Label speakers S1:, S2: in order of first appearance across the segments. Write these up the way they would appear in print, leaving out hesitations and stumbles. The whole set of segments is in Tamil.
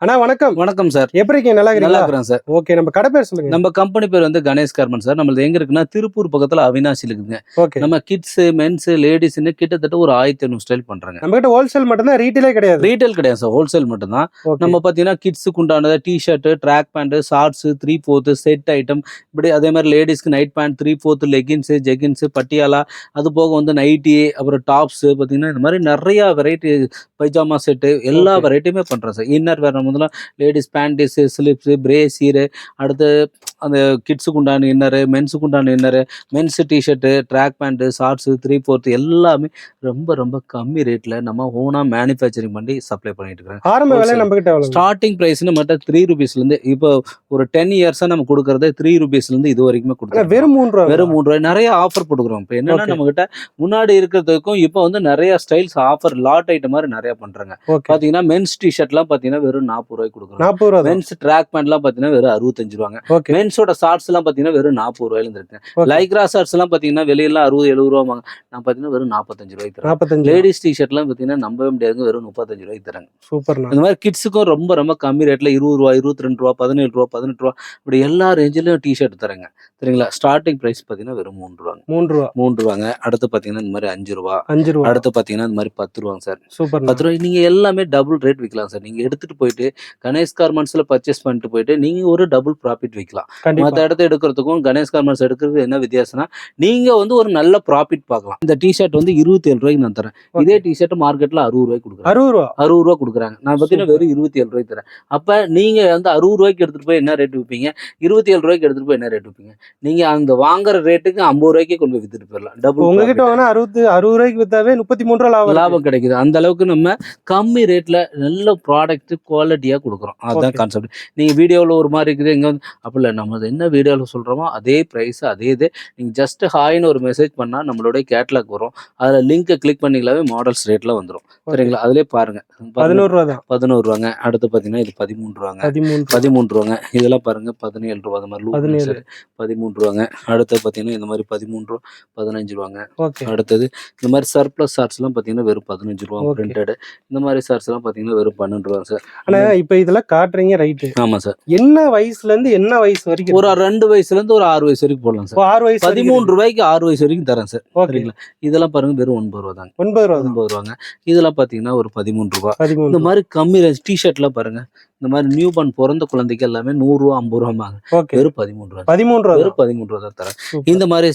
S1: அண்ணா வணக்கம்.
S2: வணக்கம் சார்.
S1: எப்படி இருக்கீங்க? நல்லா
S2: நல்லா
S1: இருக்கீங்களா?
S2: இருக்கிறேன் சார்.
S1: ஓகே, நம்ம கடை பேர் சொல்லுங்க.
S2: நம்ம கம்பெனி பேர் வந்து கணேஷ் கார்மெண்ட்ஸ் சார். நம்மளது எங்க இருக்குன்னா திருப்பூர் பக்கத்துல அவினாசில இருக்குங்க.
S1: ஓகே.
S2: நம்ம கிட்ஸ், மென்ஸ், லேடிஸ்ன்னு கிட்டத்தட்ட ஒரு 1500 ஸ்டைல் பண்றாங்க.
S1: நம்ம கிட்ட ஹோல்சேல் மட்டும் தான், ரீட்டெயிலே கிடையாது.
S2: ரீட்டைல் கிடையாது சார், ஹோல்சேல் மட்டும் தான்.
S1: ஓகே.
S2: நம்ம பார்த்தீங்கன்னா கிட்ஸுக்கு உண்டானது t shirt, track pant, shorts, 3/4 set item, இப்படி அதே மாதிரி லேடிஸ்க்கு night pant, 3/4 leggings, jeggings, Patiala, அது போக வந்து நைட்டி, அப்புறம் டாப்ஸ் பார்த்தீங்கன்னா இந்த மாதிரி நிறைய வெரைட்டி, பைஜாமா செட்டு எல்லா
S1: Okay.
S2: வெரைட்டியுமே பண்றோம் சார். இன்னர் வேற முதல்ல லேடிஸ் பேண்டிஸ், ஸ்லிப்ஸ், பிரேசியர், அடுத்து அந்த கிட்ஸுக்கு உண்டான இன்னரு, மென்ஸுக்கு உண்டான inner, men's t shirt, track pant, shorts, 3/4 எல்லாமே ரொம்ப ரொம்ப கம்மி ரேட்டில் நம்ம ஓனாக மேனுஃபேக்சரிங் பண்ணி சப்ளை பண்ணிட்டு இருக்கிறோம்.
S1: ஆரம்ப விலை நம்ம கிட்ட எவ்வளவு?
S2: ஸ்டார்டிங் ப்ரைஸ்னு மட்டும் 3 rupeesலேருந்து இப்போ ஒரு 10 இயர்ஸாக நம்ம கொடுக்குறது 3 rupeesலேருந்து இது வரைக்குமே
S1: அண்ணா,
S2: கொடுக்குறோம்.
S1: வெறும் 3 ரூபா.
S2: வெறும் 3 ரூபாய் நிறைய ஆஃபர் போட்டுக்கிறோம். இப்போ என்னன்னா
S1: Okay.
S2: நம்ம கிட்ட முன்னாடி இருக்கிறதுக்கும் இப்போ வந்து நிறைய ஸ்டைல்ஸ் ஆஃபர் லாட் ஐட்டம் மாதிரி நிறைய பண்றாங்க.
S1: ஓகே.
S2: பார்த்தீங்கன்னா மென்ஸ் டிஷர்ட்லாம் பார்த்தீங்கன்னா வெறும் 40 ரூபாய்க்கு கொடுக்குறோம்.
S1: 40 ரூபா தான்.
S2: மென்ஸ் ட்ராக் பேண்ட்லாம் பார்த்தீங்கன்னா வெறும் 65 ரூபாங்க.
S1: ஓகே.
S2: மென்ஸோட ஷார்ட்ஸ் எல்லாம் பார்த்தீங்கன்னா வெறும் 40 ரூபாயில இருக்கு.
S1: Okay.
S2: லைக்ரா ஷார்ட்ஸ் எல்லாம் பார்த்தீங்கன்னா வெளியெல்லாம் 60-70 ரூபாங்க. நான் பார்த்தீங்கன்னா வெறும் 45 ரூபாய்க்கு தரேன்.
S1: 45.
S2: லேடிஸ் டிஷர்ட்லாம் பார்த்தீங்கன்னா நம்பவே முடியாதுங்க, வெறும் 35 ரூபாய்க்கு தராங்க.
S1: சூப்பர்ண்ணா.
S2: இந்த மாதிரி கிட்ஸுக்கும் ரொம்ப ரொம்ப கம்மி ரேட்ல 20 ரூபா, 22 ரூபா, 17 ரூபா, 18 ரூபா, இப்படி எல்லா ரேஞ்சிலும் டிஷர்ட் தரேங்க. சரிங்களா? ஸ்டார்டிங் பிரைஸ் பார்த்தீங்கன்னா வெறும் 3 ரூபாங்க.
S1: 3 ரூபா.
S2: 3 ரூபாங்க. அடுத்து பார்த்தீங்கன்னா இந்த மாதிரி 5 ரூபா.
S1: 5 ரூபா.
S2: அடுத்து பார்த்தீங்கன்னா இந்த மாதிரி 10 ரூபாங்க சார்.
S1: சூப்பர்ண்ணா.
S2: 10 ரூபாய் நீங்க எல்லாமே டபுள் ரேட் விற்கலாம் சார். நீங்க எடுத்துட்டு போயிட்டு கணேஷ் கார்மெண்ட்ஸ்ல பர்ச்சேஸ் பண்ணிட்டு போயிட்டு நீங்க ஒரு டபுள் ப்ராஃபிட் விற்கலாம்.
S1: கண்டிப்பா.
S2: மற்ற இடத்த எடுக்கிறதுக்கும் கணேஷ் கார்மெண்ட்ஸ் எடுக்கிறது என்ன வித்தியாசம்னா, நீங்க வந்து ஒரு நல்ல ப்ராஃபிட் பார்க்கலாம். இந்த டிஷர்ட் வந்து 27 ரூபாய்க்கு நான் தரேன். இதே டிஷர்ட் மார்க்கெட்ல 60 ரூபாய்க்கு கொடுக்குறேன்.
S1: 60 ரூபா.
S2: 60 ரூபா கொடுக்குறாங்க. நான் பார்த்தீங்கன்னா வெறும் 27 ரூபாய்க்கு தரேன். அப்ப நீங்க வந்து 60 ரூபாய்க்கு எடுத்துட்டு போய் என்ன ரேட் விற்பீங்க? 27 ரூபாய்க்கு எடுத்துட்டு போய் என்ன ரேட் விற்பீங்க? நீங்க அந்த வாங்குற ரேட்டுக்கு 50 ரூபாய்க்கே கொண்டு போய் வித்துட்டு போயிடலாம். டபுள்
S1: உங்ககிட்ட வாங்கினா 60 ரூபாய்க்கு வித்தாவே 33 ரூபா லாபம்.
S2: லாபம் கிடைக்குது. அந்த அளவுக்கு நம்ம கம்மி ரேட்ல நல்ல ப்ராடக்ட் குவாலிட்டியா கொடுக்குறோம். அதுதான்
S1: Okay.
S2: கான்செப்ட். நீங்க வீடியோவில் ஒரு மாதிரி இருக்குது, எங்க வந்து அப்படி இல்லை, நம்ம என்ன வீடியோவில் சொல்றோமோ அதே ப்ரைஸ் அதே இது. நீங்க ஜஸ்ட் ஹாய்னு ஒரு மெசேஜ் பண்ணா நம்மளுடைய கேட்லாக் வரும். அதில் லிங்கை கிளிக் பண்ணிங்களாவே மாடல்ஸ் ரேட்ல வந்துடும். சரிங்களா? அதிலே பாருங்க.
S1: 11 ரூபா தான்.
S2: 11 ரூபாங்க. அடுத்து பார்த்தீங்கன்னா இது 13 ரூபாங்க.
S1: 13.
S2: 13 ரூபாங்க. இதெல்லாம் பாருங்க 17 ரூபா. அந்த மாதிரி
S1: 17.
S2: 13 ரூபாங்க. அடுத்து பார்த்தீங்கன்னா இந்த மாதிரி 13 ரூபா, 15 ரூபாங்க.
S1: ஓகே.
S2: அடுத்தது இந்த மாதிரி சர்ப்ளஸ் ஷார்ட்ஸ்லாம் பார்த்தீங்கன்னா வெறும் 15 ரூபா.
S1: Okay.
S2: பிரிண்டட் இந்த மாதிரி ஷார்ட்ஸ்லாம் பார்த்தீங்கன்னா வெறும் 12 ரூபா சார்.
S1: ஆனா இப்ப இதெல்லாம் காட்டுறீங்க, ரைட்டு.
S2: ஆமாம் சார்.
S1: என்ன வயசுல இருந்து என்ன வயசு வரைக்கும்?
S2: ஒரு 2 வயசுலேருந்து ஒரு 6 வயசு வரைக்கும் போடலாம் சார்.
S1: 6 வயசு
S2: 13 ரூபாய்க்கு 6 வயசு வரைக்கும் தரேன் சார்.
S1: ஓகே.
S2: சரிங்களா? இதெல்லாம் பாருங்க வெறும் 9 ரூபா தாங்க.
S1: 9 ரூபா தான்.
S2: 9 ரூபாங்க. இதெல்லாம் பார்த்தீங்கன்னா ஒரு 13 ரூபா.
S1: 13
S2: இந்த மாதிரி கம்மி ரேஞ்ச் டிஷர்ட்லாம் பாருங்க. இந்த மாதிரி நியூ பார்ன் பிறந்த குழந்தைக்கு எல்லாமே 100 ரூபா, 50 ரூபாங்க.
S1: ஓகே.
S2: வெறும் 13 ரூபா.
S1: 13 ரூபா
S2: வெறும்
S1: தான்.
S2: 13 ரூபா தான் தரேன்.
S1: சூப்பர்.
S2: இந்த மாதிரி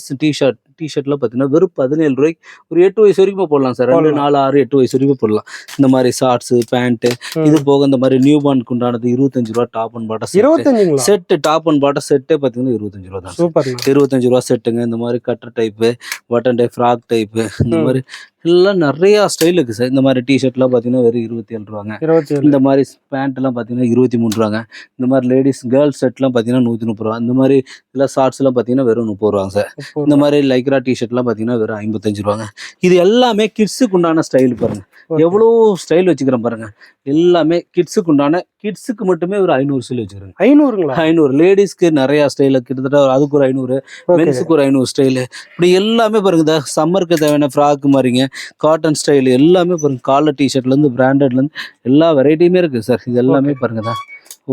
S2: டிஷர்ட்லாம் பார்த்தீங்கன்னா வெறும் 17 ரூபாய்க்கு ஒரு 8 வயசு வரைக்கும் போடலாம் சார். 2,
S1: போடலாம்.
S2: 4, 6, 8 வயசு வரைக்கும் போடலாம். இந்த மாதிரி ஷார்ட்ஸு, பேண்ட்டு, இது போக இந்த மாதிரி நியூ பார்னுக்கு உண்டானது 25 ரூபா. டாப் அண்ட் பாட்டம்
S1: 25ங்களா?
S2: செட்டு, டாப் அண்ட் பாட்டம் செட்டே பார்த்தீங்கன்னா 25 ரூபா தான்.
S1: சூப்பர்ண்ணா.
S2: 25 ரூபா செட்டுங்க. இந்த மாதிரி cutter type, button type, frock type, இந்த மாதிரி எல்லாம் நிறையா ஸ்டைல் இருக்குது சார். இந்த மாதிரி டிஷர்ட்லாம் பார்த்தீங்கன்னா வெறும் 27 ரூபாங்க.
S1: 27.
S2: இந்த மாதிரி பேண்ட்லாம் பார்த்தீங்கன்னா 23 ரூபாங்க. இந்த மாதிரி லேடிஸ் கேர்ள்ஸ் செட்லாம் பார்த்தீங்கன்னா 130 ரூபா. இந்த மாதிரி எல்லாம் ஷார்ட்ஸ்லாம் பார்த்தீங்கன்னா வெறும் 30 ரூபாங்க சார். இந்த மாதிரி லைக்ரா டிஷர்ட்லாம் பார்த்தீங்கன்னா வெறும் 55 ரூபாங்க. இது எல்லாமே கிட்ஸுக்கு உண்டான ஸ்டைல் பாருங்க.
S1: Okay.
S2: எவ்வளோ ஸ்டைல் வச்சுக்கிறேன் பாருங்க. எல்லாமே கிட்ஸுக்கு உண்டான, கிட்ஸுக்கு மட்டுமே ஒரு 500 ஸ்டைல் வச்சுக்கிறேன்.
S1: 500ங்களா?
S2: 500. லேடிஸ்க்கு நிறையா ஸ்டைல கிட்டத்தட்ட அதுக்கு ஒரு 500,
S1: ஓகே.
S2: மென்ஸுக்கு ஒரு 500 ஸ்டைலு. இப்படி எல்லாமே பாருங்க. இந்த சம்மருக்கு தேவையான ஃப்ராக் மாதிரிங்க, காட்டன் ஸ்டைல் எல்லாமே பாருங்க. காலர் டிஷர்ட்லேருந்து பிராண்டட்லேருந்து எல்லா வெரைட்டியுமே இருக்குது சார். இது எல்லாமே பாருங்க தான்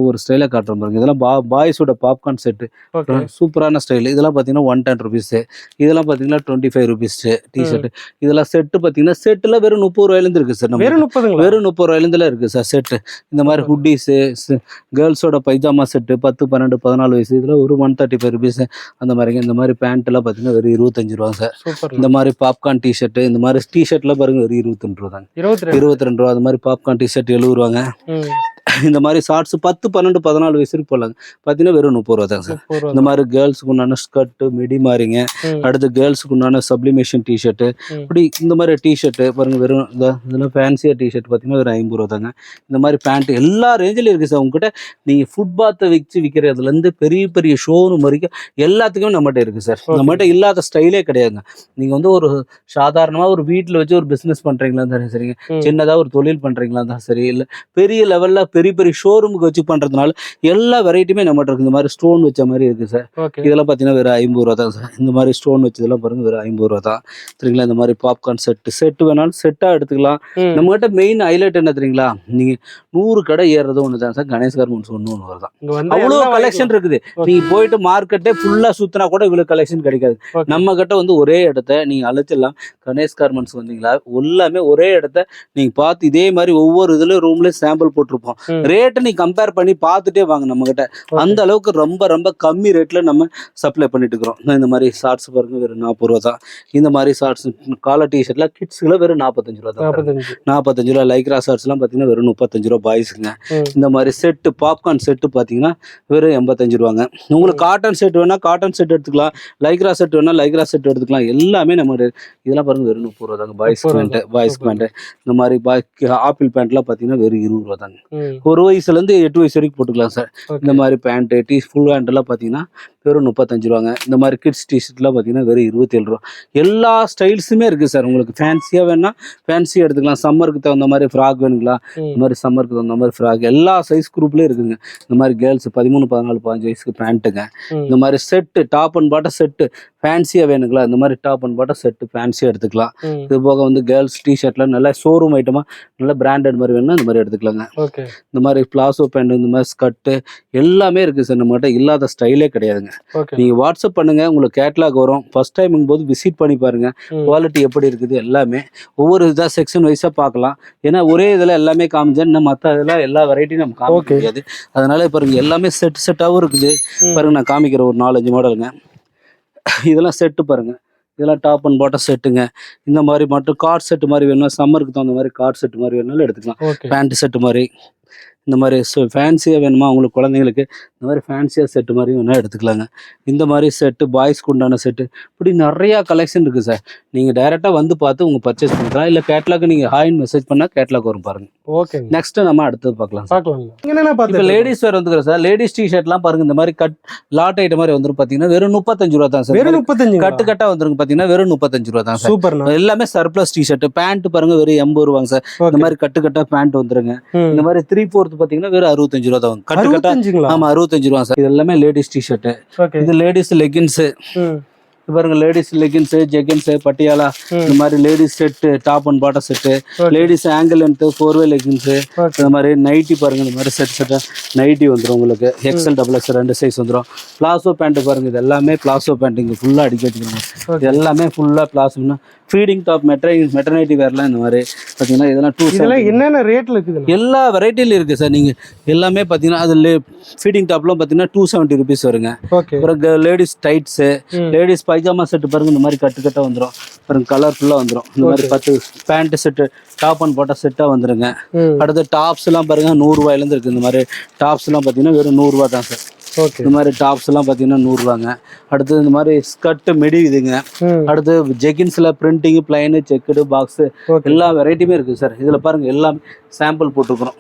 S2: ஒவ்வொரு ஸ்டைலாக காட்டுறோம் பாருங்க. இதெல்லாம் பாய்ஸோட பாப்கார்ன் செட்டு,
S1: ஓகே.
S2: சூப்பரான ஸ்டைல். இதெல்லாம் பார்த்தீங்கன்னா 110 ருபீஸு. இதெல்லாம் பார்த்தீங்கன்னா 25 ருபீஸ் டிஷர்ட். இதெல்லாம் செட்டு பார்த்தீங்கன்னா செட்டில் வெறும் 30 ரூபாயிலேருந்து இருக்குது சார். நம்ம
S1: வெறும் 30ங்களா?
S2: வெறும் 30 ரூபாயிலேருந்துலாம் இருக்குது சார் செட்டு. இந்த மாதிரி ஹுட்டீஸு, கேர்ள்ஸோட பைஜாமா செட்டு 10, 12, 14 வயசு இதில் ஒரு 135 ருபீஸு. அந்த மாதிரிங்க. இந்த மாதிரி பேண்ட்டெல்லாம் பார்த்தீங்கன்னா வெறும் 25 ரூபா சார்.
S1: சூப்பர்.
S2: இந்த மாதிரி பாப்கார்ன் டிஷர்ட்டு, இந்த மாதிரி டிஷர்ட்லாம் பாருங்க வெறும் 22 ரூபா தாங்க. 22 ரூபா. அந்த மாதிரி பாப்கார்ன் டிஷர்ட் 70 ரூபாங்க. இந்த மாதிரி ஷார்ட்ஸ் 10, 12, 14 வயசு வரைக்கும் போடலாங்க. பார்த்தீங்கன்னா வெறும் 30 ரூபா தாங்க சார். இந்த மாதிரி கேர்ள்ஸுக்கு உண்டான ஸ்கர்ட்டு, மிடி மாதிரிங்க. அடுத்து கேர்ள்ஸுக்கு உண்டான சப்ளிமேஷன் டிஷர்ட்டு, இப்படி இந்த மாதிரி டிஷர்ட்டு பாருங்க வெறும் இதெல்லாம் ஃபேன்சியாக டிஷர்ட் பார்த்தீங்கன்னா வெறும் 50 ரூபா தாங்க. இந்த மாதிரி பேண்ட் எல்லா ரேஞ்சிலும் இருக்குது சார். உங்ககிட்ட நீங்கள் ஃபுட்பாத்தை வச்சு விற்கிறதுலேருந்து பெரிய பெரிய ஷோரூம் வரைக்கும் எல்லாத்துக்குமே நம்மகிட்ட இருக்குது சார். நம்மகிட்ட இல்லாத ஸ்டைலே கிடையாதுங்க. நீங்கள் வந்து ஒரு சாதாரணமாக ஒரு வீட்டில் வச்சு ஒரு பிஸ்னஸ் பண்ணுறீங்களா இருந்தாலும் சரிங்க, சின்னதாக ஒரு தொழில் பண்ணுறீங்களா இருந்தாலும் சரி, இல்லை பெரிய லெவலில் பெரிய பெரிய ஷோரூமுக்கு வச்சு பண்றதுனால எல்லா வெரைட்டியுமே நம்மகிட்ட இருக்கு. இந்த மாதிரி ஸ்டோன் வச்ச மாதிரி இருக்கு சார். இதெல்லாம் பார்த்தீங்கன்னா வெறும் 50 ரூபா தான் சார். இந்த மாதிரி ஸ்டோன் வச்சதெல்லாம் பாருங்க வெறும் 50 ரூபா தான். சரிங்களா? இந்த மாதிரி பாப்கார்ன் செட்டு வேணாலும் செட்டா எடுத்துக்கலாம். நம்ம கிட்ட மெயின் ஹைலைட் என்ன தெரியுங்களா? நீங்க 100 கடை ஏறுறது ஒன்று தான் சார். கணேஷ் கார்மெண்ட்ஸ் ஒன்று வருதான். அவ்வளோ கலெக்ஷன் இருக்குது. நீங்க போயிட்டு மார்க்கெட்டே ஃபுல்லா சுத்தினா கூட இவ்வளவு கலெக்ஷன் கிடைக்காது. நம்ம கிட்ட வந்து ஒரே இடத்த நீங்க அழைச்சிடலாம். கணேஷ் கார்மெண்ட்ஸ் வந்தீங்களா எல்லாமே ஒரே இடத்த நீங்க பார்த்து இதே மாதிரி ஒவ்வொரு இதுல ரூம்லயும் சாம்பிள் போட்டிருப்போம். ரேட்டை நீ கம்பேர் பண்ணி பார்த்துட்டே வாங்க நம்ம கிட்ட. அந்த அளவுக்கு ரொம்ப ரொம்ப கம்மி ரேட்ல நம்ம சப்ளை பண்ணிட்டு இருக்கிறோம். இந்த மாதிரி ஷார்ட்ஸ் பாருங்க வெறும் 40 ரூபா தான். இந்த மாதிரி ஷார்ட்ஸ் காலர் டிஷர்ட்ல கிட்ஸ்ல வெறும் 45 ரூபா தான். 45 ரூபா. லைக்ரா ஷார்ட்ஸ் எல்லாம் பாத்தீங்கன்னா வெறும் 35 ரூபா பாய்ஸுங்க. இந்த மாதிரி செட்டு பாப்கார்ன் செட்டு பாத்தீங்கன்னா வெறும் 85 ரூபாங்க. உங்களுக்கு காட்டன் செட் வேணா காட்டன் செட் எடுத்துக்கலாம். லைக்ரா செட் வேணா லைக்ரா செட் எடுத்துக்கலாம். எல்லாமே நம்ம இதெல்லாம் பாருங்க வெறும் 30 ரூபா தாங்க. பாய்ஸ் பேண்ட் இந்த மாதிரி ஆப்பிள் பேண்ட்லாம் பாத்தீங்கன்னா வெறும் 20 ரூபா தாங்க. ஒரு வயசுல இருந்து 8 வயசு வரைக்கும் போட்டுக்கலாம் சார். இந்த மாதிரி பேண்ட் ஃபுல் ஹேண்ட் எல்லாம் பாத்தீங்கன்னா வெறும் 35 ரூபாங்க. இந்த மாதிரி கிட்ஸ் டிஷர்ட்லாம் பாத்தீங்கன்னா வெறும் 27 ரூபா. எல்லா ஸ்டைல்ஸுமே இருக்கு சார். உங்களுக்கு ஃபேன்சியா வேணா ஃபேன்சியா எடுத்துக்கலாம். சம்மருக்கு தகுந்த மாதிரி ஃப்ராக் வேணுங்களா? இந்த மாதிரி சம்மருக்கு தகுந்த மாதிரி ஃப்ராக் எல்லா சைஸ் குரூப்லயும் இருக்குங்க. இந்த மாதிரி கேர்ள்ஸ் 13, 14, 15 வயசுக்கு பேண்ட்டுங்க. இந்த மாதிரி set top and bottom set ஃபேன்சியா வேணுங்களா? இந்த மாதிரி டாப் அண்ட் பாட்டம் செட்டு ஃபேன்சியா எடுத்துக்கலாம். இது போக வந்து கேர்ள்ஸ் டிஷர்ட்ல நல்ல ஷோரூம் ஐட்டமா நல்ல பிராண்டட் மாதிரி வேணும்னா இந்த மாதிரி எடுத்துக்கலாங்க. இந்த மாதிரி பிளாசோ பேண்ட் இந்த மாதிரி ஸ்கர்ட்டு எல்லாமே இருக்கு சார். நம்மகிட்ட இல்லாத ஸ்டைலே கிடையாதுங்க. நீங்க வாட்ஸ்அப் பண்ணுங்க, உங்களுக்கு கேட்லாக் வரும். ஃபர்ஸ்ட் டைம் போது விசிட் பண்ணி பாருங்க. குவாலிட்டி எப்படி இருக்குது எல்லாமே ஒவ்வொரு இதா செக்ஷன் வைஸா பார்க்கலாம். ஏன்னா ஒரே இதுல எல்லாமே காமிச்சேன் மற்ற இதெல்லாம் எல்லா வெரைட்டியும் நம்ம காமிக்க முடியாது. அதனால பாருங்க எல்லாமே செட்டாவும் இருக்குது. பாருங்க நான் காமிக்கிற ஒரு 4-5 மாடலுங்க. இதெல்லாம் செட்டு பாருங்க. இதெல்லாம் டாப் அண்ட் பாட்டம் செட்டுங்க. இந்த மாதிரி மட்டும் கார்ட் செட்டு மாதிரி வேணும். சம்மருக்கு தகுந்த மாதிரி கார்ட் செட்டு மாதிரி வேணாலும் எடுத்துக்கலாம். பேண்ட் செட்டு மாதிரி இந்த மாதிரி ஃபேன்சியாக வேணுமா உங்களுக்கு குழந்தைங்களுக்கு இந்த மாதிரி ஃபேன்சியாக செட்டு மாதிரி வேணால் எடுத்துக்கலாங்க. இந்த மாதிரி செட்டு பாய்ஸ்க்கு உண்டான செட்டு இப்படி நிறையா கலெக்ஷன் இருக்குது சார். நீங்கள் டைரெக்டாக வந்து பார்த்து உங்கள் பர்ச்சேஸ் பண்ணிக்கலாம். இல்லை கேட்லாக் நீங்கள் ஹாய்னு மெசேஜ் பண்ணால் கேட்லாக் வரும் பாருங்க. ஓகே, நெக்ஸ்ட்டு நம்ம அடுத்தது பார்க்கலாம். இப்போ லேடிஸ் வேறு வந்துக்கிறேன் சார். லேடிஸ் டிஷர்ட்லாம் பாருங்க. இந்த மாதிரி லாட் ஐட்டம் மாதிரி வந்துடும் பார்த்தீங்கன்னா வெறும் 35 ரூபா தான் சார். கட்டாக வந்துருங்க பார்த்தீங்கன்னா வெறும் 35 ரூபா தான் சார். சூப்பர். எல்லாமே சர்ப்ளஸ் டிஷர்ட். பேண்ட் பாருங்க வெறும் 80 ரூபாங்க சார். இந்த மாதிரி கட்டா பேண்ட் வந்துருங்க. இந்த மாதிரி 3/4 பாத்தீங்கன்னா வெறும் 65 ரூபா தான். கட்டு ஆமா 65 ரூபா சார். இது எல்லாமே லேடிஸ் டிஷர்ட். இது லேடிஸ் லெகின்ஸ் பாருங்க. லேடிஸ் லெகின்ஸ் ஜெகின்ஸ் பட்டியாலா இந்த மாதிரி ladies set top and bottom set ladies ankle length 4-வே லெகின்ஸ் இந்த மாதிரி நைட்டி பாருங்க. இந்த மாதிரி செட்டு நைட்டி வந்துடும் உங்களுக்கு. XL XXL 2 சைஸ் வந்துடும். பிளாசோ பேண்ட் பாருங்க. இது எல்லாமே பிளாசோ பேண்ட் இங்கே ஃபுல்லாக அடிக்க வச்சுக்கணும். இது எல்லாமே ஃபுல்லாக பிளாசோன்னா ஃபீடிங் டாப் மெட்டர்னிட்டி வேர்லாம் இந்த மாதிரி பார்த்தீங்கன்னா இதெல்லாம் 2
S1: என்னென்ன ரேட்டில் இருக்குது?
S2: எல்லா வெரைட்டிலும் இருக்குது சார். நீங்கள் எல்லாமே பார்த்தீங்கன்னா அது ஃபீடிங் டாப்லாம் பார்த்தீங்கன்னா 270 ருபீஸ் வருங்க. அப்புறம் ladies tights ladies pyjama set பாருங்க. இந்த மாதிரி கட்டாக வந்துடும் பாருங்க. கலர்ஃபுல்லாக வந்துடும். இந்த மாதிரி 10 pant set top and bottom செட்டாக வந்துருங்க. அடுத்து டாப்ஸ் எல்லாம் பாருங்க 100 ரூபாயிலேருந்து இருக்குது. இந்த மாதிரி டாப்ஸ் எல்லாம் பார்த்தீங்கன்னா வெறும் 100 ரூபா தான் சார். இந்த மாதிரி டாப்ஸ் எல்லாம் பார்த்தீங்கன்னா 100 ரூபாங்க. அடுத்து இந்த மாதிரி ஸ்கர்ட் மெடி இதுங்க. அடுத்து ஜெகின்ஸ்ல பிரிண்டிங் பிளைனு செக்குடு பாக்ஸ் எல்லா வெரைட்டியுமே இருக்கு சார். இதுல பாருங்க எல்லாம் சாம்பிள் போட்டுருக்குறோம்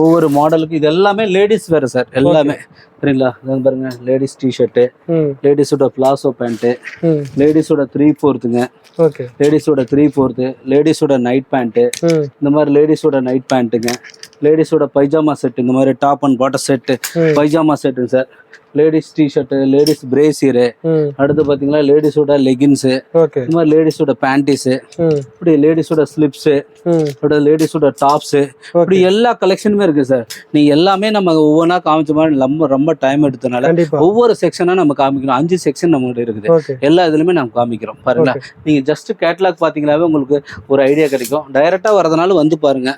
S2: ஒவ்வொரு மாடலுக்கு. இது எல்லாமே லேடிஸ் வேறு சார். எல்லாமே சரிங்களா? பாருங்க லேடிஸ் டிஷர்ட்டு, லேடிஸோட பிளாசோ பேண்ட்டு, லேடிஸோட 3/4ங்க, லேடிஸோட 3/4, லேடிஸோட நைட் பேண்ட்டு, இந்த மாதிரி லேடிஸோட நைட் பேண்ட்டுங்க, லேடிஸோட பைஜாமா செட், இந்த மாதிரி top and bottom set pyjama செட்டுங்க sir. Ladies t shirt, ladies brassiere, அடுத்து பார்த்தீங்கன்னா லேடிஸோட லெகின்ஸு, இந்த மாதிரி லேடிஸோட பேண்டிஸு, இப்படி லேடிஸோட ஸ்லிப்ஸு, லேடிஸோட டாப்ஸு, இப்படி எல்லா கலெக்ஷனுமே இருக்கு சார். நீங்க எல்லாமே நம்ம ஒவ்வொன்றா காமிச்ச மாதிரி ரொம்ப டைம் எடுத்தனால ஒவ்வொரு செக்ஷனா நம்ம காமிக்கணும். 5 செக்ஷன் நம்மகிட்ட இருக்குது. எல்லா இதுலயுமே நம்ம காமிக்கிறோம் பாருங்க. நீங்க ஜஸ்ட் கேட்லாக் பாத்தீங்கன்னாவே உங்களுக்கு ஒரு ஐடியா கிடைக்கும். டைரக்டா வரதுனால வந்து பாருங்க.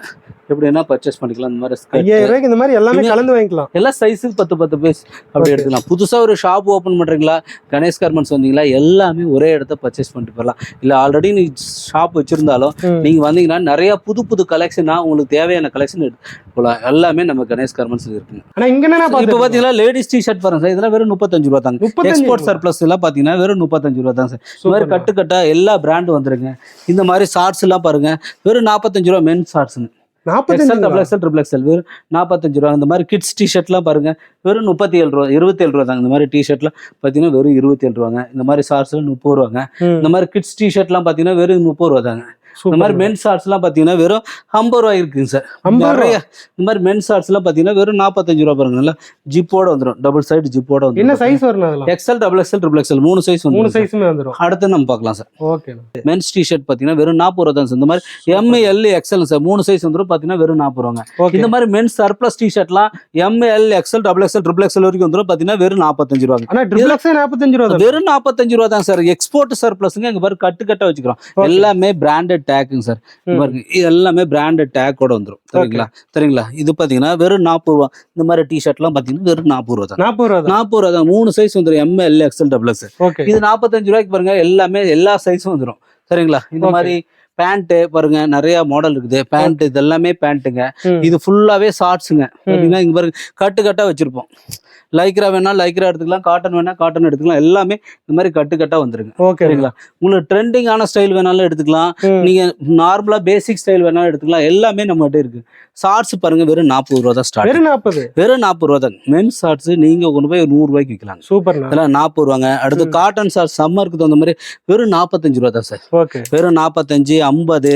S2: எப்படின்னா பர்ச்சேஸ் பண்ணிக்கலாம். இந்த மாதிரி
S1: 5000 ரூபாய்க்கு இந்த மாதிரி எல்லாமே கலந்து வாங்கிக்கலாம்.
S2: எல்லா சைஸுக்கு 10 பீஸ் அப்படி எடுத்துக்கலாம். புதுசா ஒரு ஷாப் ஓபன் பண்றீங்களா, கணேஷ் கார்மெண்ட்ஸ் வந்தீங்களா, எல்லாமே ஒரே இடத்த பர்ச்சேஸ் பண்ணிட்டு போகலாம். இல்ல ஆல்ரெடி நீ ஷாப் வச்சிருந்தாலும் நீங்க வந்தீங்கன்னா நிறைய புது கலெக்ஷனா உங்களுக்கு தேவையான கலெக்ஷன் எடுத்து போகலாம். எல்லாமே நம்ம கணேஷ் கார்மெண்ட்ஸ் இருக்குங்க.
S1: ஆனா இங்க என்ன
S2: இப்போ பாத்தீங்கன்னா லேடிஸ் டிஷர்ட் பாருங்க சார். இதெல்லாம் வெறும் 35 ரூபா தாங்க. எக்ஸ்போர்ட் சர்ப்ளஸ் எல்லாம் பாத்தீங்கன்னா வெறும் 35 ரூபா தான் சார். இந்த மாதிரி கட்டா எல்லா பிராண்ட் வந்துருங்க. இந்த மாதிரி ஷார்ட்ஸ் எல்லாம் பாருங்க வெறும் 45 ரூபா. மென் ஷார்ட்ஸ் XL வெறும் 45 ரூபா. இந்த மாதிரி கிட்ஸ் டிஷர்ட்லாம் பாருங்க வெறும் 37 ரூபா 27 ரூபா தாங்க. இந்த மாதிரி டிஷர்ட்லாம் பார்த்தீங்கன்னா வெறும் 27 ரூபாங்க. இந்த மாதிரி ஷார்ட்ஸ்ல 30 ரூபாங்க. இந்த மாதிரி கிட்ஸ் டிஷர்ட்லாம் பார்த்தீங்கன்னா வெறும் 30 ரூபா தாங்க. இந்த மாதிரி மென்ஸ் ஷார்ட்ஸ் எல்லாம் பாத்தீங்கன்னா வெறும் 50 ரூபாய் இருக்குங்க சார்.
S1: 50
S2: நிறைய இந்த மாதிரி மென்ஸ் ஷார்ட்ஸ் எல்லாம் பாத்தீங்கன்னா வெறும் 45 ரூபாய் பாருங்க. நல்லா ஜிப்போட வந்துடும், டபுள் சைடு ஜிப்போட வந்துடும்.
S1: என்ன சைஸ் வரும் அதெல்லாம்?
S2: XL, double XL, triple XL 3 size வந்து
S1: 3 சைஸுமே வந்துரும்.
S2: அடுத்து நம்ம பார்க்கலாம் சார்.
S1: ஓகே.
S2: மென்ஸ் டிஷர்ட் பாத்தீங்கன்னா வெறும் 40 ரூபாய் தான் சார். இந்த மாதிரி M, L, XL sir 3 size வந்துடும் பாத்தீங்கன்னா வெறும் 40 ரூபாங்க. இந்த மாதிரி மென்ஸ் சர்ப்ளஸ் டிஷர்ட்லாம் M, L, XL, double XL, triple XL வரைக்கும் வந்துடும் பாத்தீங்கன்னா வெறும் 45 ரூபாங்க.
S1: ஆனா ட்ரிபிள் எக்ஸ்எல் 45 ரூபாய் தான்.
S2: வெறும் 45 ரூபாய் தான் சார். எக்ஸ்போர்ட் சர்ப்ளஸ்ங்க. இங்க பாரு கட்டு கட்டா வச்சுக்கிறோம். எல்லாமே பிராண்டட் டேக்குங்க சார். பாருங்க இது எல்லாமே பிராண்டட் டேக்கோட வந்துடும். சரிங்களா? சரிங்களா? இது பாத்தீங்கன்னா வெறும் 40 ரூபாய். இந்த மாதிரி டிஷர்ட்லாம் பாத்தீங்கன்னா வெறும் 40 ரூபாய் தான். 40 ரூபாய் தான். 3 சைஸ் வந்துடும், M, L, XL, double XL. இது 45 ரூபாய்க்கு பாருங்க. எல்லாமே எல்லா சைஸும் வந்துடும். சரிங்களா? இந்த மாதிரி பேண்ட் பாருங்க, நிறைய மாடல் இருக்குது. பேண்ட் இது எல்லாமே பேண்ட்டுங்க. இது ஃபுல்லாவே ஷார்ட்ஸுங்க. பாத்தீங்கன்னா இங்க பாருங்க கட்டு கட்டா வச்சிருப்போம். லைக்ரா வேணா லைக்ரா எடுத்துக்கலாம், காட்டன் வேணா காட்டன் எடுத்துக்கலாம். எல்லாமே இந்த மாதிரி கட்டு கட்டா வந்துருங்க. சரிங்களா? உங்களுக்கு ட்ரெண்டிங்கான ஸ்டைல் வேணாலும் எடுத்துக்கலாம், நீங்க நார்மலா பேசிக் ஸ்டைல் வேணாலும் எடுத்துக்கலாம். எல்லாமே நம்மகிட்ட இருக்கு. ஷார்ட்ஸ் பாருங்க வெறும் 40 ரூபா தான் ஸ்டார்ட். வெறும் 40 ரூபா தான். மென்ஸ் ஷார்ட்ஸ் நீங்க கொண்டு போய் 100 ரூபாய்க்கு விற்கலாம். சூப்பர். இதெல்லாம் 40 ரூபாங்க. அடுத்து காட்டன் ஷார்ட்ஸ் சம்மருக்கு தகுந்த மாதிரி வெறும் 45 ரூபா தான் சார். வெறும் 45, 50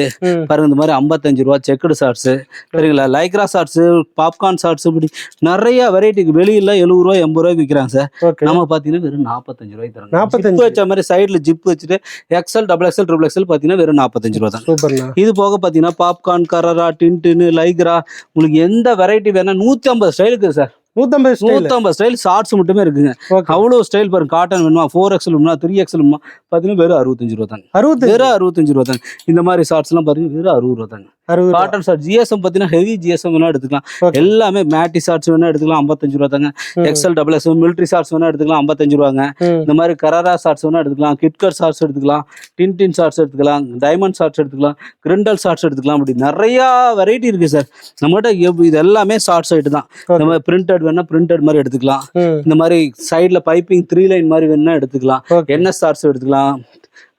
S2: பாருங்க. இந்த மாதிரி 55 ரூபா செக்குடு ஷார்ட்ஸ். சரிங்களா? லைக்ரா ஷார்ட்ஸ், பாப்கார்ன் ஷார்ட்ஸ், இப்படி நிறைய வெரைட்டிக்கு வெளியில 70 ரூபா 80 ரூபாய்க்கு விற்கிறாங்க சார். நம்ம பாத்தீங்கன்னா வெறும் 45 ரூபாய்க்கு தராங்க. 45 வச்ச மாதிரி சைடுல ஜிப் வச்சுட்டு XL, double XL, triple XL பாத்தீங்கன்னா வெறும் 45 ரூபா தான். இது போக பாத்தீங்கன்னா பாப்கார்ன், கரரா, டின்டின், லைக்ரா, உங்களுக்கு எந்த வெரைட்டி வேணா 150 ஸ்டைலுக்கு சார். 150 ஸ்டைல் ஷார்ட்ஸ் மட்டுமே இருக்குங்க. அவ்வளவு ஸ்டைல் பாருங்க. காட்டன் வேணுமா, 4XL வேணுமா, 3XL வேணுமா, பாத்தீங்கன்னா வெறும் 65 ரூபா தாங்க. வெறும் 65 ரூபா தாங்க. இந்த மாதிரி ஷார்ட்ஸ் எல்லாம் பாத்தீங்கன்னா வெறும் 60 ரூபா தாங்க. காட்டன் ஷார்ட் ஜிஎஸ்எம் பாத்தீங்கன்னா ஹெவி ஜிஎஸ்எம் வேணா எடுத்துக்கலாம். எல்லாமே மேட்டி ஷார்ட்ஸ் வேணா எடுத்துக்கலாம், 55 ரூபா தாங்க. XL, double XL, military shorts வேணா எடுத்துக்கலாம், 55 ரூபாங்க. இந்த மாதிரி கராரா ஷார்ட்ஸ் வேணா எடுத்துக்கலாம், கிட்கட் ஷார்ட்ஸ் எடுத்துக்கலாம், டின்டின் ஷார்ட்ஸ் எடுத்துக்கலாம், டைமண்ட் ஷார்ட்ஸ் எடுத்துக்கலாம், கிரிண்டல் ஷார்ட்ஸ் எடுத்துக்கலாம். அப்படி நிறைய வெரைட்டி இருக்கு சார் நம்மகிட்ட. இது எல்லாமே ஷார்ட்ஸ் ஐட்டு தான். நம்ம பிரிண்டட் வேணா பிரிண்டட் மாதிரி எடுத்துக்கலாம். இந்த மாதிரி சைட்ல பைப்பிங் 3 லைன் மாதிரி வேணா எடுத்துக்கலாம். என்எஸ் ஷார்ட்ஸ் எடுத்துக்கலாம்.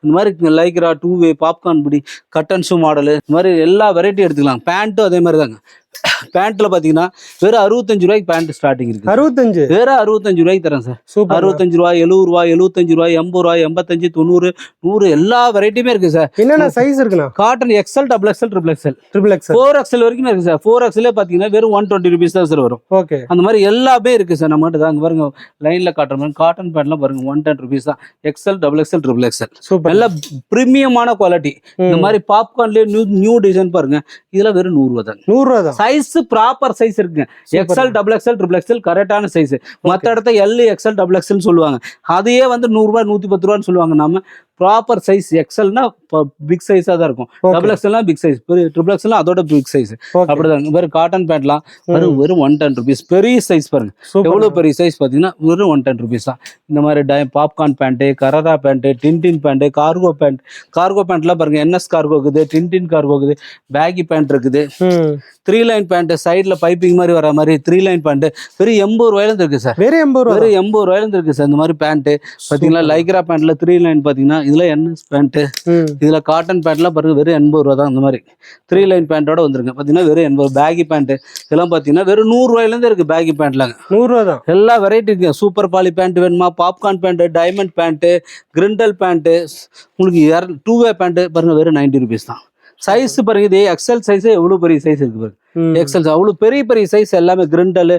S2: இந்த மாதிரி லைக்ரா, 2 வே, பாப்கார்ன், இப்படி கட்டன் ஷூ மாடலு, இந்த மாதிரி எல்லா வெரைட்டி எடுத்துக்கலாம். பேண்ட்டும் அதே மாதிரி தாங்க. பேண்ட்ல பாத்தீங்கன்னா வெறும் 65 ரூபாய்க்கு பேண்ட் ஸ்டார்டிங் இருக்கு. 65 வெறும் 65 ரூபாய்க்கு தரேன் சார். 65 ரூபாய், 70 ரூபாய், 75 ரூபாய், 80 ரூபாய், 85, 90, 100 எல்லா வெரைட்டியுமே இருக்கு சார். என்னென்ன சைஸ் இருக்குண்ணா? Cotton XL, double XL, triple XL, 4XL வரைக்கும் இருக்கு சார். 4XL பாத்தீங்கன்னா வெறும் 120 ருபீஸ் தான் சார் வரும். அந்த மாதிரி எல்லாமே இருக்கு சார் நம்ம கிட்ட. அங்க பாருங்க லைன்ல காட்டுற மாதிரி காட்டன் பேண்ட்லாம் பாருங்க 110 ருபீஸ் தான். XL, double XL, triple XL நல்ல பிரீமியமான குவாலிட்டி. இந்த மாதிரி பாப்கார்ன்லயே நியூ டிசைன் பாருங்க. இதெல்லாம் வெறும் 100 ரூபா தான். 100 ரூபா தான். சைஸ் ப்ராப்பர் சைஸ் இருக்குங்க. XL, double XL, triple XL கரெக்டான சைஸ். மற்ற இடத்த எல், எக்ஸ்எல், டபுள் எக்ஸ்எல் சொல்லுவாங்க. அதையே வந்து 100 ரூபாய் 110 ரூபான்னு சொல்லுவாங்க. நம்ம ப்ராப்பர் சைஸ் எக்ஸ்எல்னா பிக் சைஸா தான் இருக்கும். டபுள் எக்ஸ்எல்னா பிக் சைஸ், ட்ரிபிள் எக்ஸ்எல்னா அதோட பிக் சைஸ். அப்படிதான் வெறும் காட்டன் பேண்ட்லாம் வெறும் 110 ருபீஸ். பெரிய சைஸ் பாருங்க எவ்வளவு பெரிய சைஸ் பாத்தீங்கன்னா வெறும் 110 ருபீஸ் தான். இந்த மாதிரி பாப்கார்ன் பேண்ட், கரரா pant, tintin pant, cargo pant. Cargo பேண்ட்லாம் பாருங்க என்எஸ் கார்கோ இருக்குது, டின்டின் கார்கோ இருக்குது, பேகி பேண்ட் இருக்குது, 3 லைன் பேண்ட் சைட்ல பைப்பிங் மாதிரி வர மாதிரி 3 லைன் பேண்ட் வெறும் 80 ரூபாயில இருந்து இருக்கு சார். வெறும் 80 ரூபாயில இருந்து இருக்கு சார். இந்த மாதிரி பேண்ட் பாத்தீங்கன்னா லைக்ரா பேண்ட்ல 3 லைன் பாத்தீங்கன்னா இதுல என்எஸ் பேண்ட், இதுல காட்டன் பேண்ட்லாம் பாருங்க வெறும் 80 ரூபா தான். இந்த மாதிரி 3 லைன் பேண்டோட வந்துருங்க பாத்தீங்கன்னா வெறும் 80. பேகி பேண்ட் இதெல்லாம் பாத்தீங்கன்னா வெறும் 100 ரூபாயில இருந்து இருக்கு. பேகி பேண்ட்லாங்க 100 ரூபா தான். எல்லா வெரைட்டி இருக்கு. சூப்பர் பாலி பேண்ட் வேணுமா, பாப்கார்ன் பேண்ட், டைமண்ட் பேண்ட், கிரிண்டல் பேண்ட், உங்களுக்கு 2 வே பேண்ட் பாருங்க வெறும் 90 ருபீஸ் தான். சைஸ் பாருங்க இது எக்ஸ்எல் சைஸ் எவ்வளவு பெரிய சைஸ் இருக்கு பாருங்க. எக்ஸ்எல் அவ்வளவு பெரிய பெரிய சைஸ் எல்லாமே கிரிண்டல்,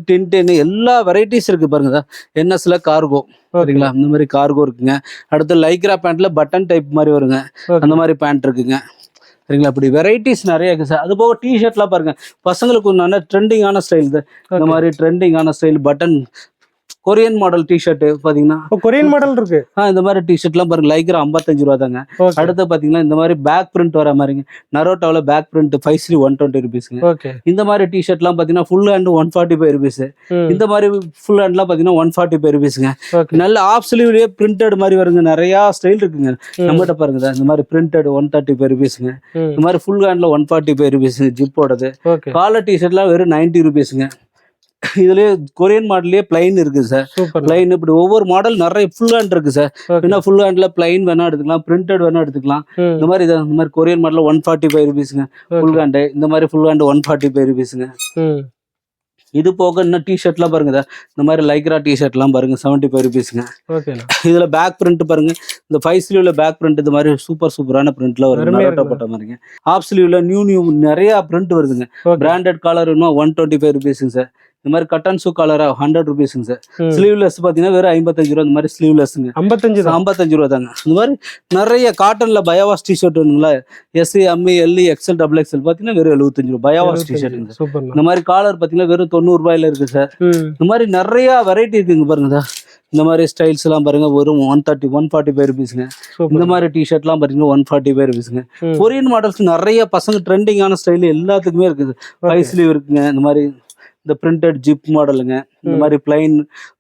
S2: டின்டின் எல்லா வெரைட்டிஸ் இருக்கு பாருங்க. என்எஸ்ல கார்கோ சரிங்களா, இந்த மாதிரி கார்கோ இருக்குங்க. அடுத்து லைக்ரா பேண்ட்ல பட்டன் டைப் மாதிரி வருங்க, அந்த மாதிரி பேண்ட் இருக்குங்க. சரிங்களா, அப்படி வெரைட்டிஸ் நிறைய இருக்கு சார். அது போக டிஷர்ட்லாம் பாருங்க பசங்களுக்கு நல்ல ட்ரெண்டிங்கான ஸ்டைல். இந்த மாதிரி ட்ரெண்டிங்கான style button Korean model t shirt பாத்தீங்கன்னா கொரியன் மாடல் இருக்கு. இந்த மாதிரி டிஷர்ட்லாம் பாருங்க லைக்ரா 55 ரூபா தாங்க. அடுத்து பாத்தீங்கன்னா இந்த மாதிரி பேக் பிரிண்ட் வர மாதிரிங்க. நரோட்டாவில் பேக் பிரிண்ட் 5 120 ருபீஸ்ங்க. இந்த மாதிரி டிஷர்ட்லாம் பாத்தீங்கன்னா ஃபுல் ஹேண்ட் 145 ருபீஸ். இந்த மாதிரி ஃபுல் ஹேண்ட்லாம் பாத்தீங்கன்னா 145 ருபீஸ்ங்க. நல்ல ஆஃப் ஸ்லீவ்லயே பிரிண்டட் மாதிரி வருங்க. நிறைய ஸ்டைல் இருக்குங்க நம்மகிட்ட பாருங்க. இந்த மாதிரி பிரிண்டட் 135 ருபீஸ்ங்க. இந்த மாதிரி ஃபுல் ஹேண்ட்ல 145 ருபீஸ் ஜிப்போடது. காலர் டிஷர்ட்லாம் வெறும் 90 ருபீஸ்ங்க. இதுலயே கொரியன் மாடல்லயே பிளைன் இருக்கு சார். பிளைன் இப்படி ஒவ்வொரு மாடல் நிறைய ஃபுல் ஹேண்ட் இருக்கு சார். என்ன ஃபுல் ஹேண்ட்ல பிளைன் வேணா எடுத்துக்கலாம், பிரிண்டட் வேணா எடுத்துக்கலாம். இந்த மாதிரி கொரியன் மாடல் 145 ருபீஸ்ங்க ஃபுல் ஹேண்ட். இந்த மாதிரி ஃபுல் ஹேண்ட் 145 ருபீஸ்ங்க. இது போக இன்னும் டிஷர்ட்லாம் பாருங்க இந்த மாதிரி லைக்ரா டிஷர்ட்லாம் பாருங்க 75 ருபீஸுங்க.
S1: ஓகேண்ணா.
S2: இதுல பேக் பிரிண்ட் பாருங்க, இந்த 5 ஸ்லீவ்ல பேக் பிரிண்ட் இந்த மாதிரி சூப்பரான பிரிண்ட்ல வருது,
S1: அருமையா
S2: நரோட்டா போட்ட மாதிரிங்க. ஹாஃப் ஸ்லீவ்ல நியூ நிறைய பிரிண்ட் வருதுங்க.
S1: Okay.
S2: பிராண்டட் காலர் இன்னும் 125 ருபீஸுங்க சார். இந்த மாதிரி கட்டன் ஷூ காலரா 100 ருபீஸுங்க சார். ஸ்லீவ்லெஸ் பாத்தீங்கன்னா வெறும் 55 ரூபா. இந்த மாதிரி ஸ்லீவ்லெஸ்ங்க 55 ரூபா தாங்க. இந்த மாதிரி நிறைய காட்டன்ல பயாவாஸ் டிஷர்ட் வேணுங்களா, S M L XL double XL பாத்தீங்கன்னா வெறும் 75 ரூபா பயாவாஸ் டிஷர்ட்டுங்க. இந்த மாதிரி காலர் பாத்தீங்கன்னா வெறும் 90 ரூபாயில இருக்கு சார். இந்த மாதிரி நிறைய வெரைட்டி இருக்குங்க பாருங்க. இந்த மாதிரி ஸ்டைல்ஸ் எல்லாம் பாருங்க வெறும் 145 ருபீஸுங்க. இந்த மாதிரி டிஷர்ட்லாம் பாத்தீங்கன்னா 145 ருபீஸுங்க. கொரியன் மாடல்ஸ் நிறைய பசங்க ட்ரெண்டிங்கான ஸ்டைல் எல்லாத்துக்குமே இருக்குது. 5 ஸ்லீவ் இருக்குங்க. இந்த மாதிரி இந்த பிரிண்டட் ஜிப் மாடலுங்க. இந்த மாதிரி பிளைன்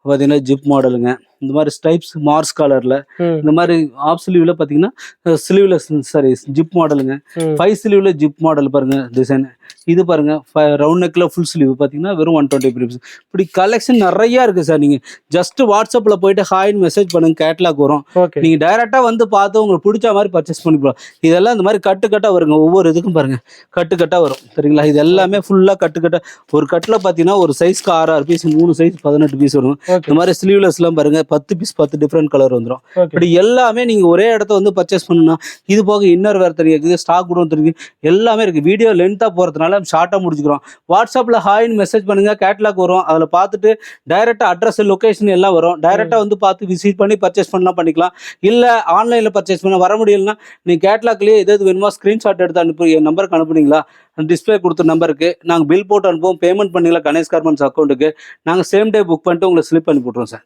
S2: பார்த்தீங்கன்னா ஜிப் மாடலுங்க. இந்த மாதிரி ஸ்டைப்ஸ் மார்ஸ் காலர்ல. இந்த மாதிரி ஆஃப் ஸ்லீவ்ல பார்த்தீங்கன்னா ஸ்லீவ்லெஸ் சாரி ஜிப் மாடலுங்க. 5 ஸ்லீவ்ல ஜிப் மாடல் பாருங்க டிசைன். இது பாருங்க ரவுண்ட் நெக்ல ஃபுல் ஸ்லீவ் பார்த்தீங்கன்னா வெறும் 120 ருபீஸ். இப்படி கலெக்ஷன் நிறைய இருக்கு சார். நீங்க ஜஸ்ட் வாட்ஸ்அப்ல போயிட்டு ஹாய்னு மெசேஜ் பண்ணுங்க, கேட்லாக் வரும். நீங்க டைரக்டா வந்து பார்த்து உங்களுக்கு பிடிச்ச மாதிரி பர்ச்சேஸ் பண்ணிக்கலாம். இதெல்லாம் இந்த மாதிரி கட்டு வருங்க. ஒவ்வொரு இதுக்கும் பாருங்க கட்டு வரும் சரிங்களா. இது எல்லாமே ஃபுல்லா கட்டு ஒரு கட்டில் பார்த்தீங்கன்னா ஒரு சைஸ்க்கு 6 பீஸ், 3 சைஸ் 18 பீஸ் வரும். இந்த மாதிரி ஸ்லீவ்லெஸ் எல்லாம் பாருங்க 10 பீஸ் 10 டிஃப்ரெண்ட் கலர் வந்துடும். இப்படி எல்லாமே நீங்க ஒரே இடத்த வந்து பர்ச்சேஸ் பண்ணணும்னா இது போக இன்னர் வேர் தனி இருக்குது, ஸ்டாக் கூட தெரியுது, எல்லாமே இருக்கு. வீடியோ லென்த்தா போறதுனால ஷார்ட்டா முடிச்சுக்கிறோம். வாட்ஸ்அப்ல ஹாய்னு மெசேஜ் பண்ணுங்க, கேட்லாக் வரும். அதுல பார்த்துட்டு டைரக்டா அட்ரஸ் லொகேஷன் எல்லாம் வரும். டைரக்டா வந்து பார்த்து விசிட் பண்ணி பர்ச்சேஸ் பண்ணலாம் பண்ணிக்கலாம். இல்ல ஆன்லைன்ல பர்ச்சேஸ் பண்ண வர முடியலன்னா நீங்க கேட்லாக்லயே எது வேணுமோ ஸ்கிரீன்ஷாட் எடுத்து அனுப்பி என் நம்பருக்கு அனுப்புனீங்களா, டிஸ்பிளே கொடுத்த நம்பருக்கு நாங்கள் பில் போட்டு அனுப்புவோம். பேமெண்ட் பண்ணிக்கலாம் கணேஷ் கார்மெண்ட்ஸ் அக்கௌண்ட்டுக்கு. நாங்கள் சேம் டே புக் பண்ணிட்டு உங்களுக்கு ஸ்லிப் பண்ணி போட்டுருவோம் சார்.